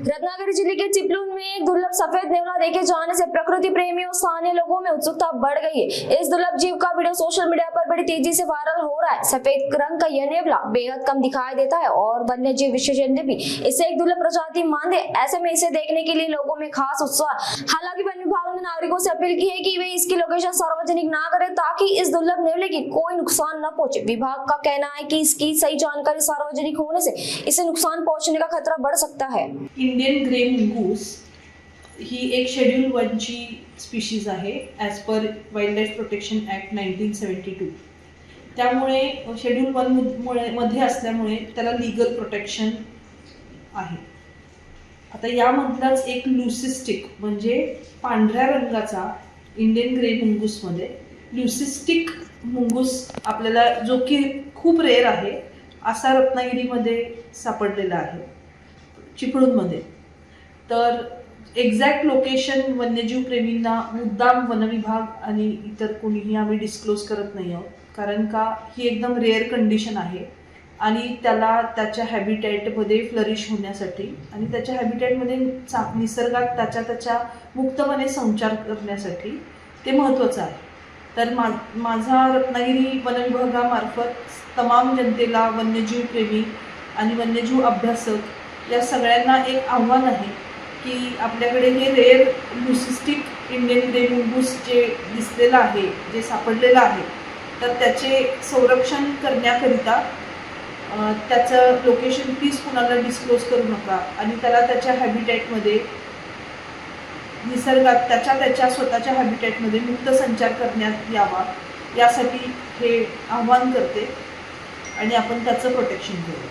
रत्नागिरी जिले के चिपलून में एक दुर्लभ सफेद नेवला देखे जाने से प्रकृति प्रेमियों स्थानीय लोगों में उत्सुकता बढ़ गई है। इस दुर्लभ जीव का वीडियो सोशल मीडिया पर बड़ी तेजी से वायरल हो रहा है। सफेद रंग का यह नेवला बेहद कम दिखाई देता है और वन्य जीव विशेषज्ञ भी इसे एक दुर्लभ प्रजाति मानते हैं। ऐसे में इसे देखने के लिए लोगों में खास उत्साह। हालांकि वन विभाग ने नागरिकों से अपील की है कि वे इसकी लोकेशन सार्वजनिक ना करें ताकि इस दुर्लभ नेवले की कोई नुकसान न पहुंचे। विभाग का कहना है कि इसकी सही जानकारी सार्वजनिक होने से इसे नुकसान पहुंचने का खतरा बढ़ सकता है। इंडियन ग्रे मुंगूस ही एक शेड्यूल 1 ची स्पीशीज आहे as per wild life protection act 1972। त्यामुळे शेड्यूल 1 मध्ये असल्यामुळे त्याला लीगल प्रोटेक्शन आहे। आता यामधलाच एक ल्युसिस्टिक म्हणजे पांढऱ्या रंगाचा इंडियन ग्रे मुंगूसमध्ये ल्युसिस्टिक मुंगूस आपल्याला जो की खूप रेअर आहे असा रत्नागिरीमध्ये सापडलेला आहे चिपळूणमध्ये। तर एक्झॅक्ट लोकेशन वन्यजीव प्रेमींना मुद्दाम वनविभाग आणि इतर कोणीही आम्ही डिस्क्लोज करत नाही आहोत, कारण का ही एकदम रेअर कंडिशन आहे आणि त्याला त्याच्या हॅबिटॅटमध्ये फ्लरिश होण्यासाठी आणि त्याच्या हॅबिटॅटमध्ये निसर्गात त्याच्या मुक्तपणे संचार करण्यासाठी ते महत्त्वाचं आहे। तर माझा रत्नागिरी वनविभागामार्फत तमाम जनतेला, वन्यजीव प्रेमी आणि वन्यजीव अभ्यासक या सगळ्यांना एक आव्हान आहे की आपल्याकडे हे रेअर ल्युसिस्टिक इंडियन ग्रे मुंगूस जे दिसलेलं आहे, जे सापडलेलं आहे, तर त्याचे संरक्षण करण्याकरिता त्याचं लोकेशन प्लीज कुणाला डिस्क्लोज करू नका आणि त्याला त्याच्या हॅबिटॅटमध्ये निसर्गात त्याच्या स्वतःच्या हॅबिटॅटमध्ये मुक्त संचार करण्यात यावा यासाठी हे आव्हान करते आणि आपण त्याचं प्रोटेक्शन करू।